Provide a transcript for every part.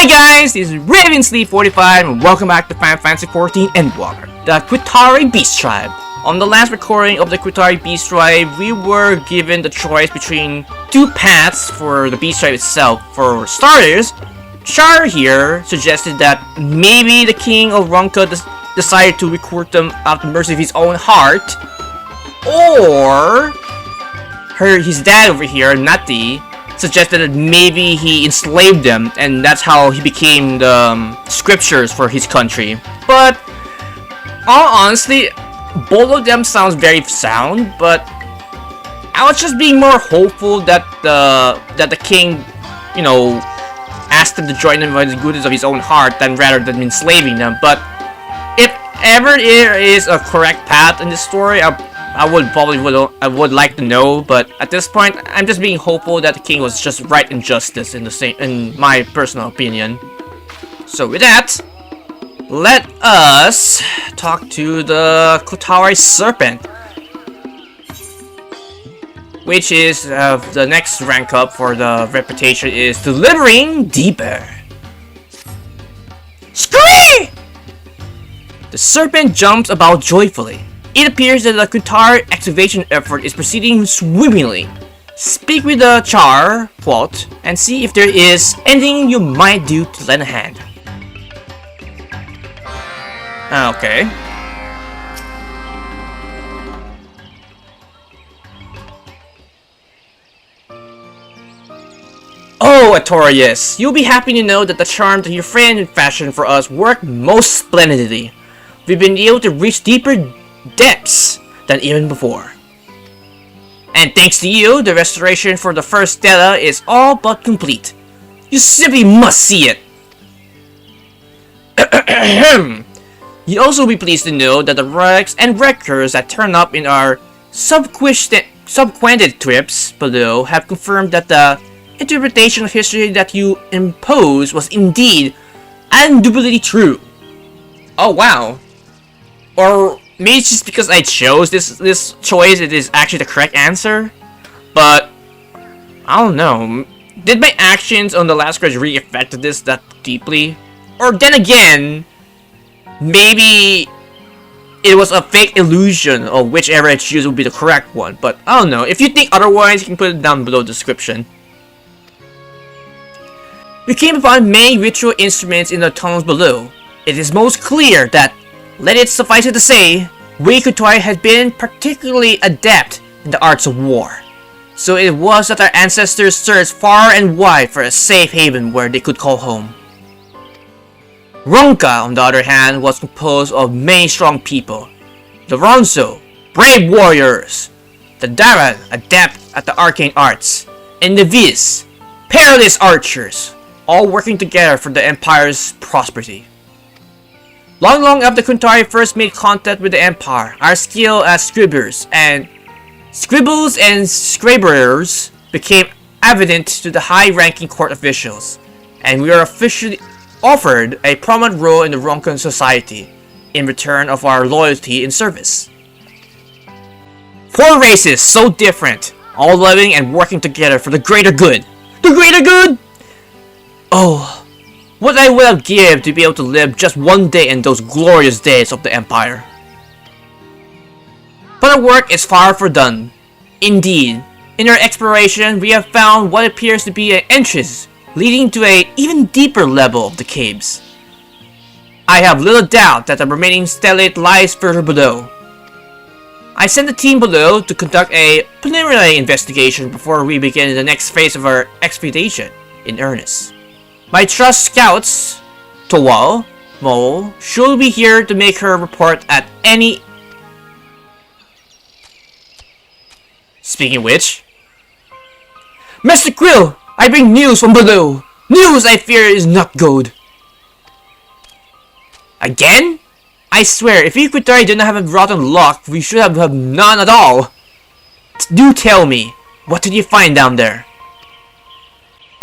Hi guys, this is reminiscing and welcome back to Fantasy XIV Endwalker, the Qitari Beast Tribe. On the last recording of the Qitari Beast Tribe, we were given the choice between two paths for the Beast Tribe itself. For starters, Char here suggested that maybe the king of Ronka decided to recruit them out of the mercy of his own heart, or his dad over here, Nati, suggested that maybe he enslaved them and that's how he became the scriptures for his country. But all honestly, both of them sounds very sound, but I was just being more hopeful that the king, you know, asked them to join him by the goodness of his own heart rather than enslaving them. But if ever there is a correct path in this story, I would like to know, but at this point, I'm just being hopeful that the king was just right in justice in my personal opinion. So with that, let us talk to the Qitari serpent, which is the next rank up for the reputation is delivering deeper. Scream! The serpent jumps about joyfully. It appears that the Qitari excavation effort is proceeding swimmingly. Speak with the Char plot and see if there is anything you might do to lend a hand. Okay. Oh, Atorius, you'll be happy to know that the charm that your friend had fashioned for us worked most splendidly. We've been able to reach deeper depths than even before. And thanks to you, the restoration for the first stela is all but complete. You simply must see it. You'd also be pleased to know that the relics and records that turn up in our subsequent trips below have confirmed that the interpretation of history that you imposed was indeed indubitably true. Oh wow. Or maybe it's just because I chose this choice, it is actually the correct answer. But I don't know. Did my actions on the last grudge really affect this that deeply? Or then again, maybe it was a fake illusion of whichever I choose would be the correct one. But I don't know. If you think otherwise, you can put it down below the description. We came upon many ritual instruments in the tunnels below. It is most clear that, let it suffice it to say, we Qitari had been particularly adept in the arts of war. So it was that our ancestors searched far and wide for a safe haven where they could call home. Ronka, on the other hand, was composed of many strong people. The Ronso, brave warriors. The Daran, adept at the arcane arts. And the Viis, perilous archers, all working together for the Empire's prosperity. Long after Qitari first made contact with the Empire, our skill as scribblers and scribblers became evident to the high-ranking court officials, and we are officially offered a prominent role in the Ronkan society in return of our loyalty and service. Four races so different, all living and working together for the greater good. The greater good? Oh, what I would have given to be able to live just one day in those glorious days of the Empire. But our work is far from done. Indeed, in our exploration, we have found what appears to be an entrance leading to an even deeper level of the caves. I have little doubt that the remaining stellate lies further below. I sent the team below to conduct a preliminary investigation before we begin the next phase of our expedition in earnest. My trust scouts, Towal, Mo, should be here to make her report at any... Speaking of which... Master Quill, I bring news from below. News I fear is not good. Again? I swear, if you Qitari did not have a rotten luck, we should have none at all. Do tell me, what did you find down there?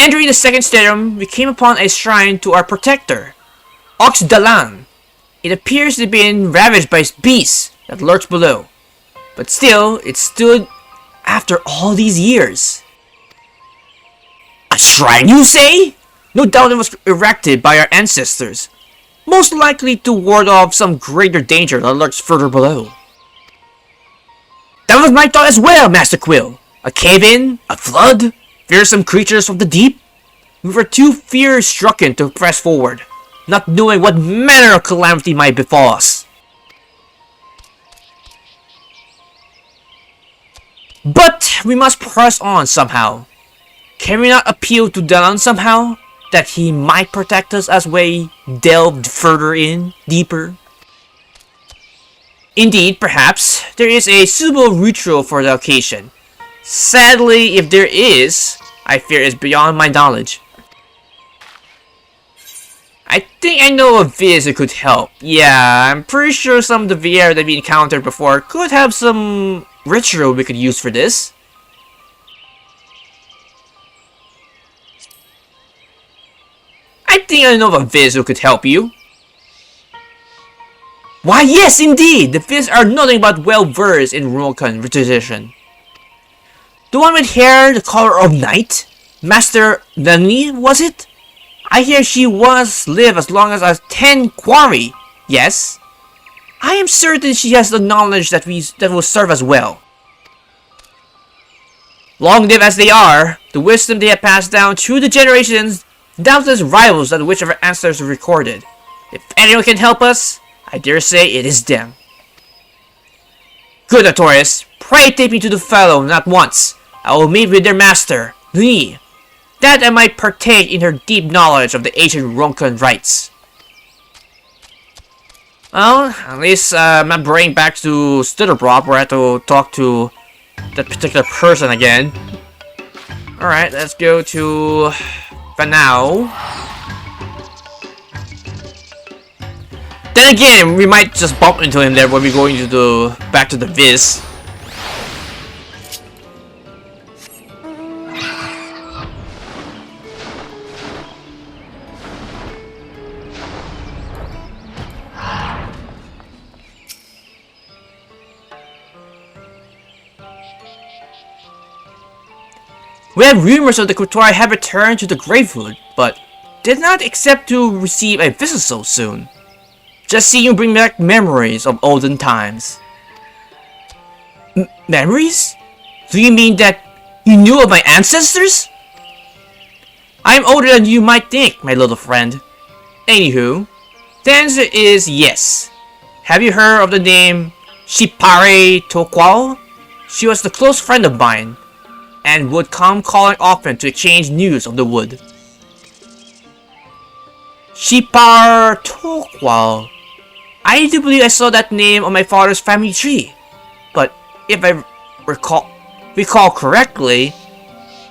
Entering the second stadium, we came upon a shrine to our protector, Ox'Dalan. It appears to have been ravaged by beasts that lurked below, but still, it stood after all these years. A shrine, you say? No doubt it was erected by our ancestors, most likely to ward off some greater danger that lurks further below. That was my thought as well, Master Quill. A cave-in? A flood? Fearsome creatures from the deep? We were too fear-stricken to press forward, not knowing what manner of calamity might befall us. But we must press on somehow. Can we not appeal to Dalan somehow? That he might protect us as we delve further in, deeper? Indeed, perhaps, there is a suitable ritual for the occasion. Sadly, if there is, I fear it's beyond my knowledge. I think I know a Viis who could help. Yeah, I'm pretty sure some of the Viera that we encountered before could have some ritual we could use for this. I think I know of a Viis who could help you. Why yes, indeed! The Viis are nothing but well-versed in Rokan tradition. The one with hair the color of night? Master Lanille, was it? I hear she once lived as long as 10 quarry. Yes? I am certain she has the knowledge that will serve us well. Long live as they are, the wisdom they have passed down through the generations doubtless rivals that which of our ancestors recorded. If anyone can help us, I dare say it is them. Good, Artorias. Pray take me to the Fanow not once. I will meet with their master, Lanille, that I might partake in her deep knowledge of the ancient Rokan rites. Well, at least I'm not bringing back to Stutterbrop where I have to talk to that particular person again. Alright, let's go to Fanow. Then again, we might just bump into him there when we're going to back to the Viis. We have rumors of the Qitari have returned to the Gravewood, but did not accept to receive a visit so soon. Just seeing you bring back memories of olden times. Memories? Do you mean that you knew of my ancestors? I am older than you might think, my little friend. Anywho, the answer is yes. Have you heard of the name Qitari Chaqurl? She was the close friend of mine, and would come calling often to exchange news of the wood. Qitari Chaqurl. I do believe I saw that name on my father's family tree, but if I recall correctly,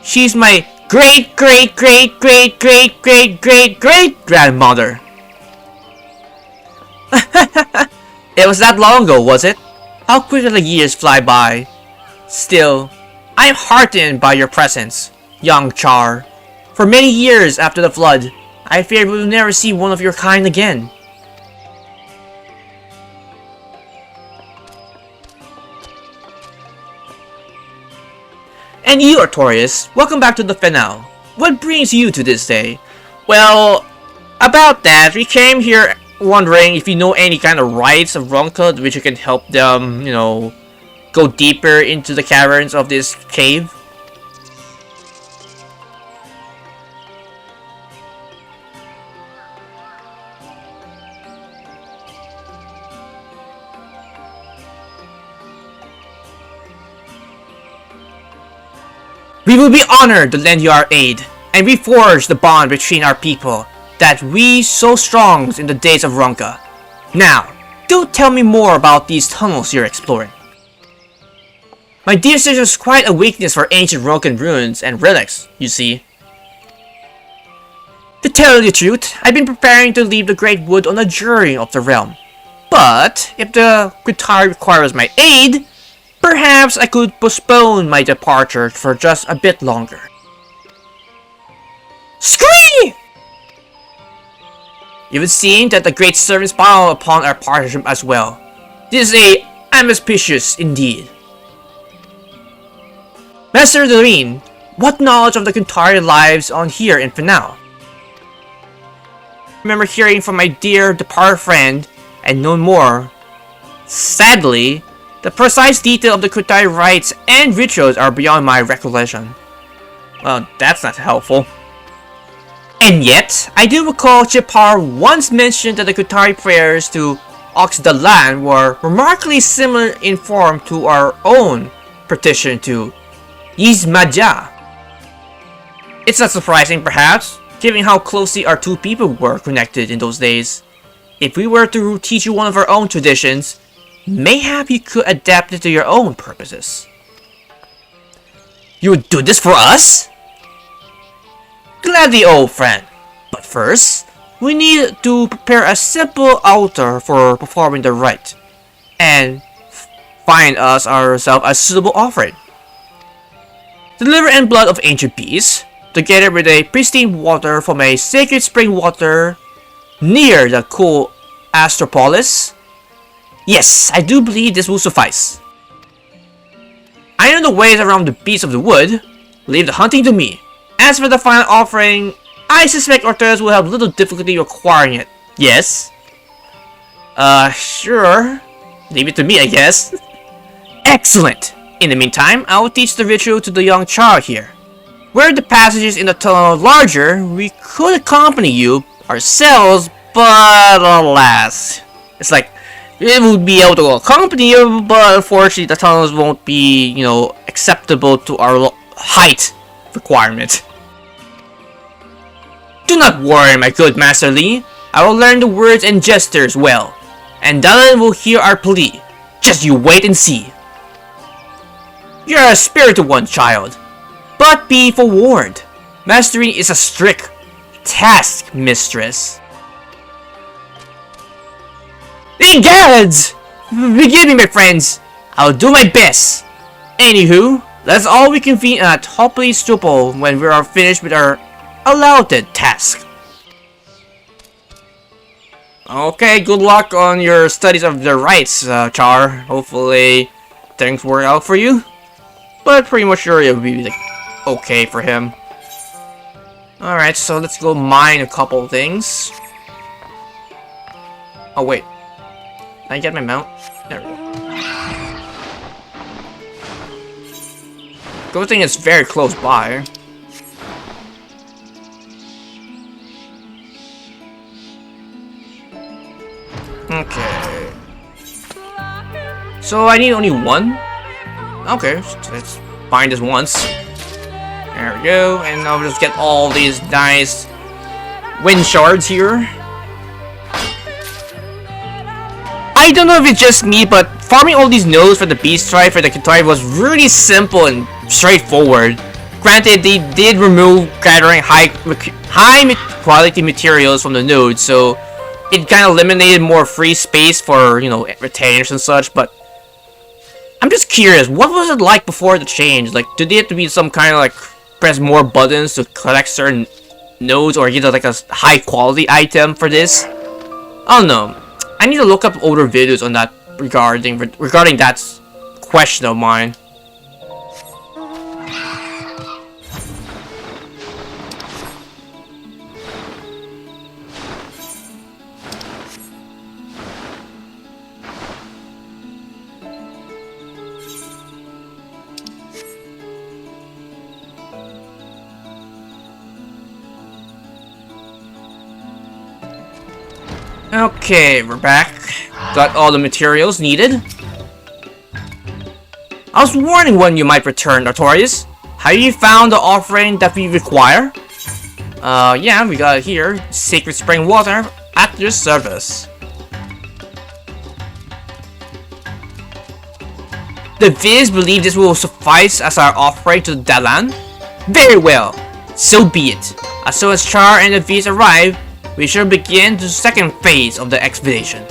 she's my great grandmother. It was that long ago, was it? How quickly the years fly by. Still, I am heartened by your presence, young Char. For many years after the flood, I feared we will never see one of your kind again. And you, Artorias, welcome back to the Fanow. What brings you to this day? Well, about that, we came here wondering if you know any kind of rites of Ronka which you can help them, go deeper into the caverns of this cave. We will be honored to lend you our aid, and reforge the bond between our people that we so strong in the days of Ronka. Now, do tell me more about these tunnels you're exploring. My dear sister has quite a weakness for ancient Ronkan ruins and relics, you see. To tell you the truth, I've been preparing to leave the Great Wood on a journey of the realm. But, if the Qitari requires my aid, perhaps I could postpone my departure for just a bit longer. Scream! It would seem that the great servants smile upon our partnership as well. This is auspicious indeed. Master Doreen, what knowledge of the Qitari lives on here in Fanow? remember hearing from my dear departed friend, and no more. Sadly, the precise detail of the Qitari rites and rituals are beyond my recollection. Well, that's not helpful. And yet, I do recall Chaqurl once mentioned that the Qitari prayers to Ox'Dalan were remarkably similar in form to our own petition to Yizmaja. It's not surprising, perhaps, given how closely our two people were connected in those days. If we were to teach you one of our own traditions, mayhap you could adapt it to your own purposes. You would do this for us? Gladly, old friend. But first, we need to prepare a simple altar for performing the rite, and find us ourselves a suitable offering. The liver and blood of ancient beasts, together with a pristine water from a sacred spring water near the cool Astropolis. Yes, I do believe this will suffice. I know the ways around the beasts of the wood. Leave the hunting to me. As for the final offering, I suspect Ortez will have little difficulty acquiring it. Yes? Sure. Leave it to me, I guess. Excellent! In the meantime, I will teach the ritual to the young child here. Were the passages in the tunnel larger, we could accompany you ourselves, but alas. It's like, we would be able to accompany you, but unfortunately the tunnels won't be, acceptable to our height requirement. Do not worry, my good Master Lee. I will learn the words and gestures well, and Dalan will hear our plea. Just you wait and see. You're a spirited one, child. But be forewarned, mastering is a strict task, mistress. Egads! Forgive me, my friends. I'll do my best. Anywho, that's all we convene at Hopley Stupol when we are finished with our allotted task. Okay, good luck on your studies of the rites, Char. Hopefully, things work out for you. But pretty much sure it'll be like, okay for him. Alright, so let's go mine a couple things. Oh wait. Can I get my mount? There we go. Good thing it's very close by. Okay. So I need only one? Okay, so let's bind this once. There we go, and I'll just get all these nice wind shards here. I don't know if it's just me, but farming all these nodes for the Beast Tribe for the Qitari was really simple and straightforward. Granted, they did remove gathering high quality materials from the nodes, so it kind of eliminated more free space for, retainers and such, but I'm just curious, what was it like before the change? Like, did they have to be some kind of, press more buttons to collect certain nodes, or either, a high quality item for this? I don't know. I need to look up older videos on that regarding that question of mine. Okay, we're back. Got all the materials needed. I was warning when you might return, Notorious. Have you found the offering that we require? Yeah, we got it here. Sacred spring water at your service. The Viis believe this will suffice as our offering to Dalan? Very well. So be it. As soon as Char and the Viis arrive, we shall begin the second phase of the expedition.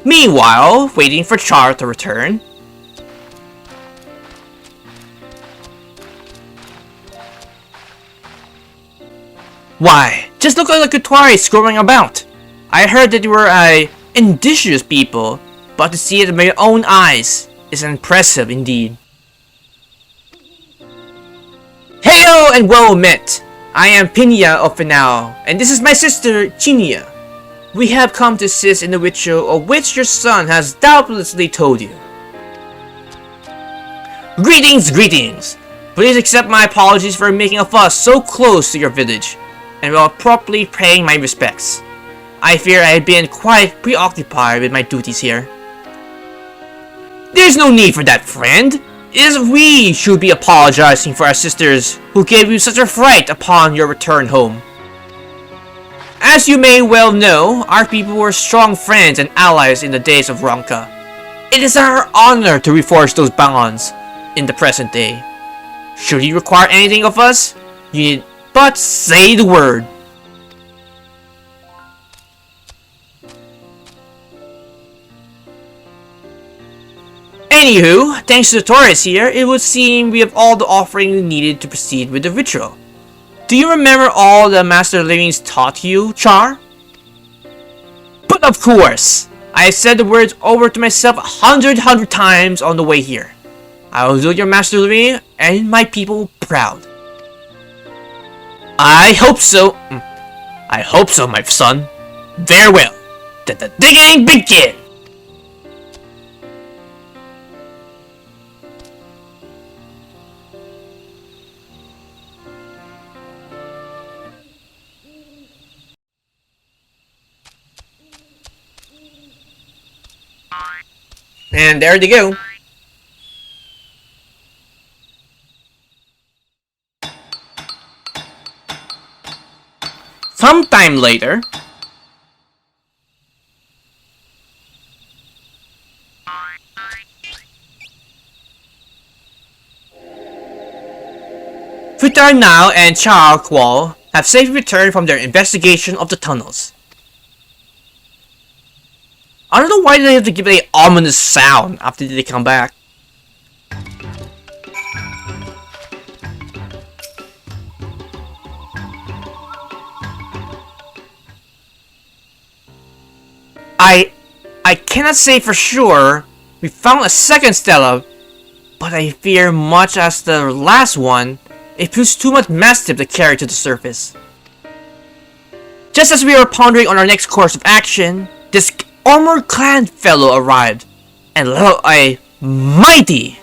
Meanwhile, waiting for Char to return. Why, just look at the Qitari scrolling about. I heard that you were a indigenous people, but to see it with my own eyes is impressive indeed. Hello and well met. I am Phyna of Fanow, and this is my sister, Ciuna. We have come to assist in the ritual of which your son has doubtlessly told you. Greetings, greetings! Please accept my apologies for making a fuss so close to your village, and while properly paying my respects. I fear I have been quite preoccupied with my duties here. There's no need for that, friend. It is we should be apologizing for our sisters who gave you such a fright upon your return home. As you may well know, our people were strong friends and allies in the days of Ronka. It is our honor to reforge those bonds in the present day. Should you require anything of us, you need but say the word. Anywho, thanks to the Taurus here, it would seem we have all the offering needed to proceed with the ritual. Do you remember all the Master Livings taught you, Char? But of course! I have said the words over to myself 100 times on the way here. I will do your Master Living and my people proud. I hope so. I hope so, my son. Very well. Let the digging begin! And there they go. Sometime later, Qitari and Chaqurl have safely returned from their investigation of the tunnels. I don't know why they have to give an ominous sound after they come back. I cannot say for sure we found a second stela, but I fear much as the last one, it proves too much mastiff to carry to the surface. Just as we were pondering on our next course of action, this armor-clad fellow arrived and let out a mighty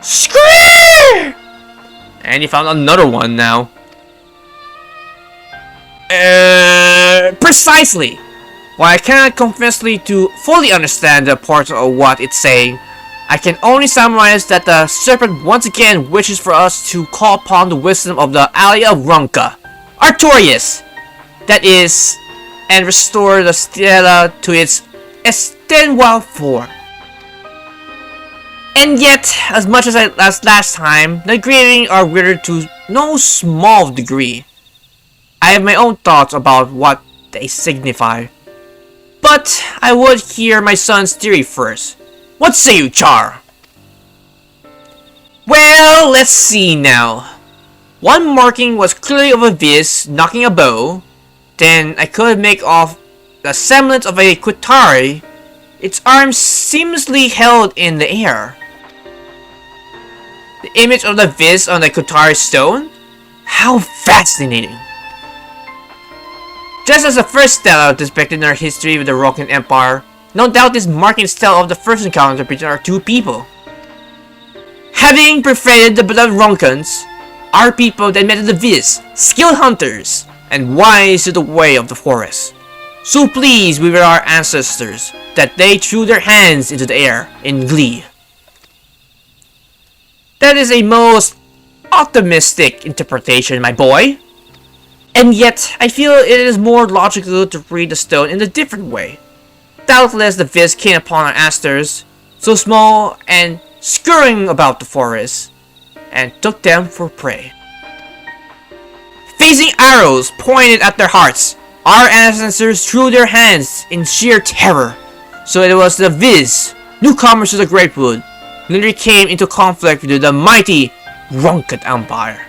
scream! And he found another one now. Precisely. While I cannot confessly to fully understand the parts of what it's saying, I can only summarize that the serpent once again wishes for us to call upon the wisdom of the ally of Ronka, Artorias, that is, and restore the stela to its extant form. And yet, as much as last time, the engraving are weird to no small degree. I have my own thoughts about what they signify. But I would hear my son's theory first. What say you, Char? Well, let's see now. One marking was clearly of a Viis knocking a bow. Then I could make off the semblance of a Qitari, its arms seamlessly held in the air. The image of the Viis on the Qitari stone? How fascinating! Just as the first stela depicted in our history with the Rokan Empire, no doubt this marking stela of the first encounter between our two people. Having befriended the beloved Ronkans, our people then met the Viis, skilled hunters, and wise to the way of the forest. So pleased we were our ancestors that they threw their hands into the air in glee. That is a most optimistic interpretation, my boy. And yet, I feel it is more logical to read the stone in a different way. Doubtless the Viis came upon our asters, so small and scurrying about the forest, and took them for prey. Facing arrows pointed at their hearts, our ancestors threw their hands in sheer terror. So it was the Viis, newcomers to the Great Wood, literally came into conflict with the mighty Ronkan Empire.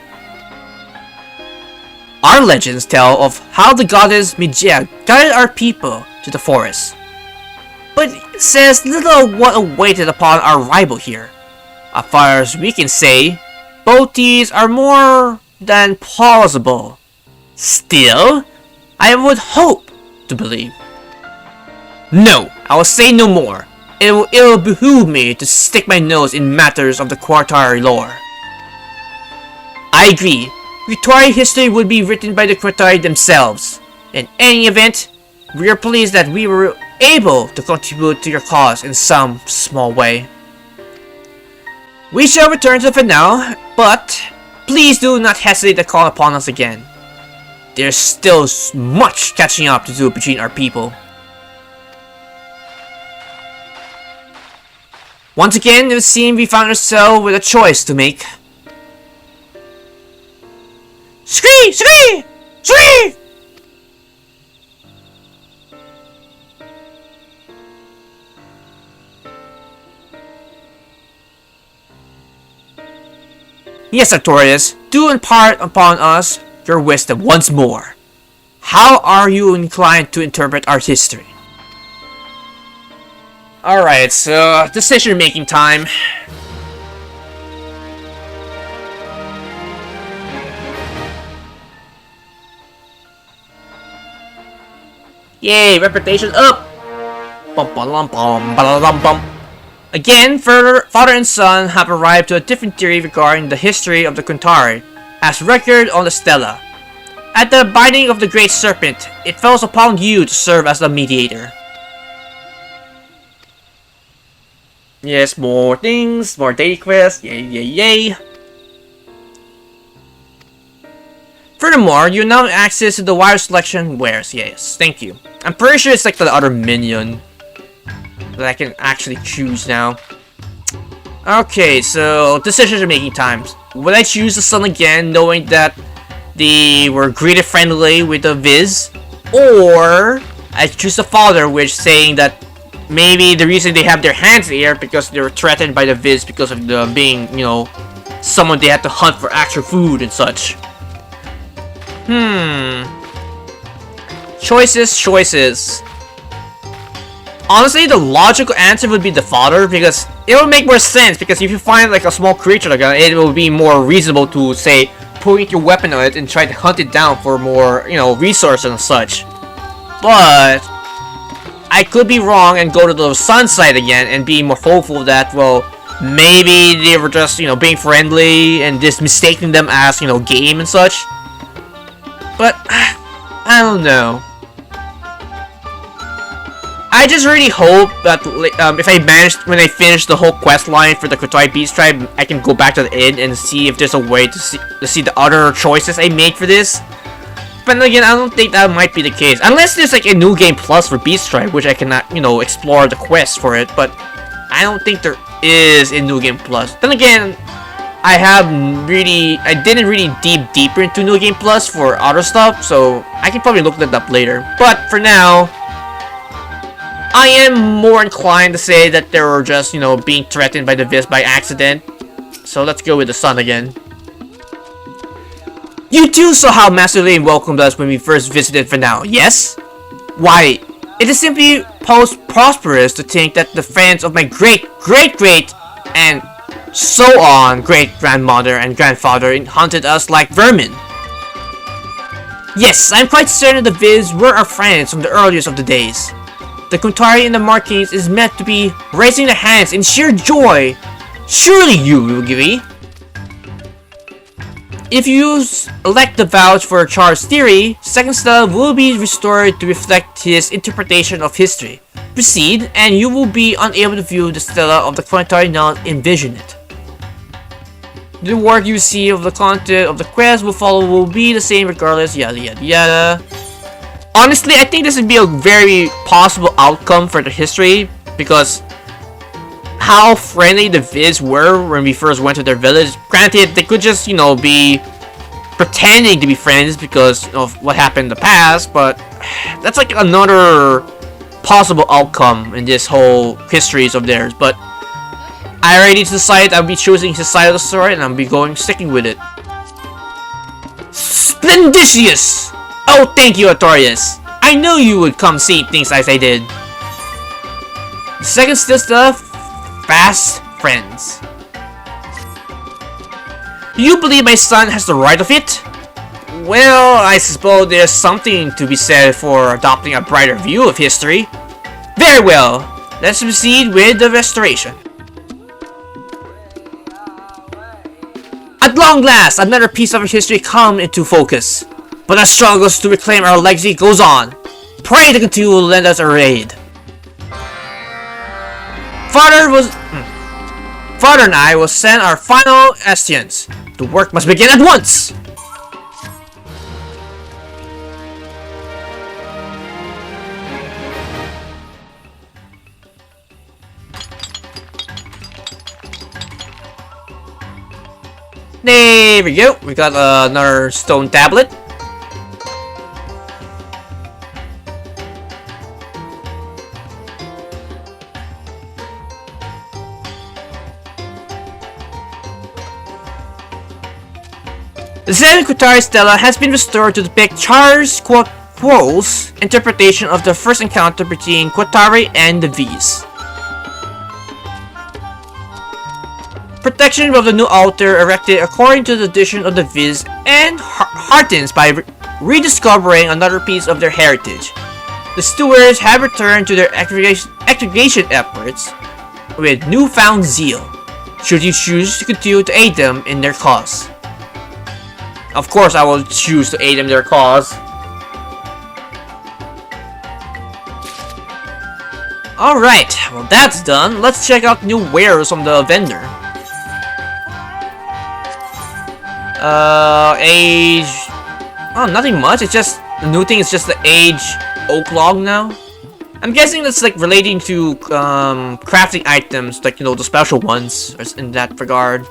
Our legends tell of how the goddess Mijia guided our people to the forest. But it says little of what awaited upon our arrival here. As far as we can say, both these are more than plausible. Still, I would hope to believe. No, I will say no more. It will ill behoove me to stick my nose in matters of the Qitari lore. I agree. Qitari history would be written by the Qitari themselves. In any event, we are pleased that we were able to contribute to your cause in some small way. We shall return to Fanow, but please do not hesitate to call upon us again. There's still much catching up to do between our people. Once again, it seems we found ourselves with a choice to make. Scree! Scree! Scree! Yes, Artorias, do impart upon us your wisdom once more. How are you inclined to interpret our history? Alright, so decision making time. Yay, reputation up! Again, father and son have arrived to a different theory regarding the history of the Qitari, as recorded on the Stela. At the binding of the Great Serpent, it falls upon you to serve as the mediator. Yes, more things, more daily quests, yay, yay, yay. Furthermore, you now have access to the wire selection wares, yes, thank you. I'm pretty sure it's like the other minion that I can actually choose now. Okay, so decision making times. Would I choose the son again, knowing that they were greeted friendly with the Viis? Or I choose the father, which saying that maybe the reason they have their hands here because they were threatened by the Viis because of the being, you know, someone they had to hunt for actual food and such. Choices. Honestly, the logical answer would be the father, because it will make more sense, because if you find like a small creature like that, it will be more reasonable to say point your weapon on it and try to hunt it down for more, you know, resources and such. But I could be wrong and go to the sun side again and be more hopeful that, well, maybe they were just, you know, being friendly and just mistaking them as, you know, game and such. But I don't know. I just really hope that if I manage, when I finish the whole quest line for the Qitari Beast Tribe, I can go back to the inn and see if there's a way to see the other choices I made for this. But again, I don't think that might be the case. Unless there's like a new game plus for Beast Tribe, which I cannot, you know, explore the quest for it. But I don't think there is a new game plus. Then again, I didn't really deeper into new game plus for other stuff, so I can probably look that up later. But for now, I am more inclined to say that they were just, you know, being threatened by the Viis by accident. So let's go with the sun again. You too saw how Master Lane welcomed us when we first visited Fanow, yes? Why, it is simply prosperous to think that the friends of my great and so on great-grandmother and grandfather hunted us like vermin. Yes, I'm quite certain the Viis were our friends from the earliest of the days. The Qitari in the Marquise is meant to be raising their hands in sheer joy. Surely you will agree. If you elect to vouch for Char's theory, Second Stella will be restored to reflect his interpretation of history. Proceed, and you will be unable to view the Stella of the Qitari now envision it. The work you see of the content of the quest will follow will be the same regardless, yada yada yada. Honestly, I think this would be a very possible outcome for the history, because how friendly the Viis were when we first went to their village. Granted, they could just, you know, be pretending to be friends because of what happened in the past, but that's like another possible outcome in this whole histories of theirs. But I already decided I'll be choosing his side of the story, and I'll be sticking with it. Splendicious! Oh, thank you, Artorias. I knew you would come seeing things as I did. The second sister, fast friends. You believe my son has the right of it? Well, I suppose there's something to be said for adopting a brighter view of history. Very well, let's proceed with the restoration. At long last, another piece of our history come into focus. But our struggles to reclaim our legacy goes on. Pray to continue to lend us a aid. Father and I will send our final Estians. The work must begin at once! There we go. We got another stone tablet. The 7th Qitari Stela has been restored to depict Chaqurl's interpretation of the first encounter between Qitari and the Viis. Protection of the new altar erected according to the tradition of the Viis and heartens by rediscovering another piece of their heritage. The stewards have returned to their excavation efforts with newfound zeal, should you choose to continue to aid them in their cause. Of course, I will choose to aid them in their cause. Alright, well that's done. Let's check out new wares from the vendor. Age... Oh, nothing much. It's just... The new thing is just the age oak log now. I'm guessing that's like relating to crafting items, like, you know, the special ones in that regard.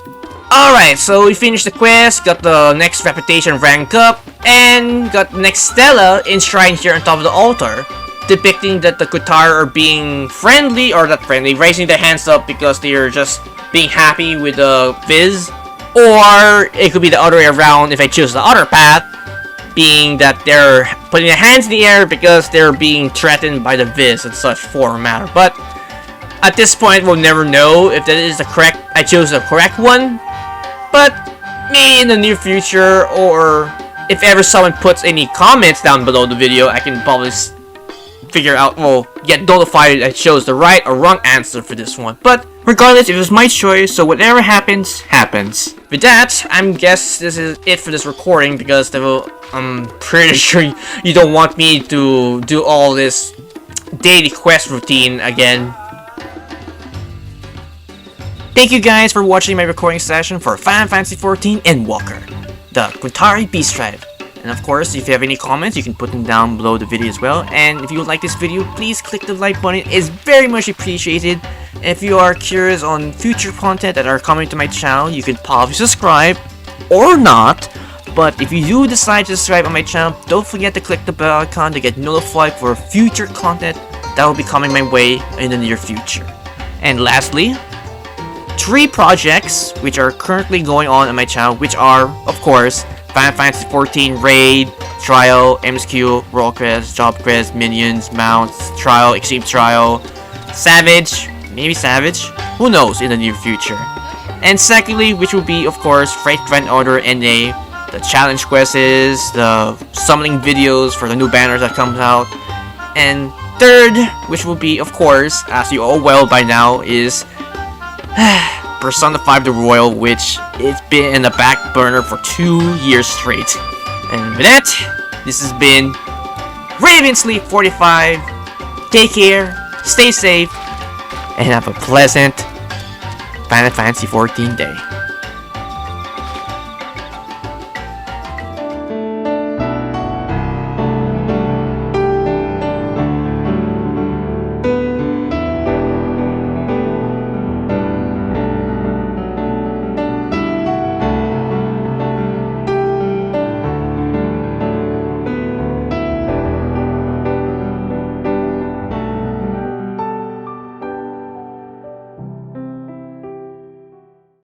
Alright, so we finished the quest, got the next reputation rank up, and got the next Stela enshrined here on top of the altar, depicting that the Qitari are being friendly, or not friendly, raising their hands up because they're just being happy with the Viis. Or it could be the other way around if I choose the other path, being that they're putting their hands in the air because they're being threatened by the Viis and such for a matter. But at this point, we'll never know if that is the correct, I chose the correct one. But maybe in the near future, or if ever someone puts any comments down below the video, I can probably figure out, well, get notified I chose the right or wrong answer for this one. But regardless, it was my choice, so whatever happens, happens. With that, I guess this is it for this recording, because I'm pretty sure you don't want me to do all this daily quest routine again. Thank you guys for watching my recording session for Fantasy XIV Endwalker, the Qitari Beast Tribe. And of course, if you have any comments, you can put them down below the video as well. And if you would like this video, please click the like button. It's very much appreciated. And if you are curious on future content that are coming to my channel, you can probably subscribe or not. But if you do decide to subscribe on my channel, don't forget to click the bell icon to get notified for future content that will be coming my way in the near future. And lastly, 3 projects which are currently going on my channel, which are, of course, Fantasy XIV Raid, Trial, MSQ, Roll Quest, Job Quest, Minions, Mounts, Trial, Extreme Trial, Savage, maybe Savage, who knows in the near future. And secondly, which will be, of course, Freight Grand Order NA, the challenge quests, the summoning videos for the new banners that comes out. And third, which will be, of course, as you all well by now, is Persona 5 The Royal, which it's been in the back burner for 2 years straight. And with that, this has been Ravensleep45. Take care, stay safe, and have a pleasant Final Fantasy XIV day.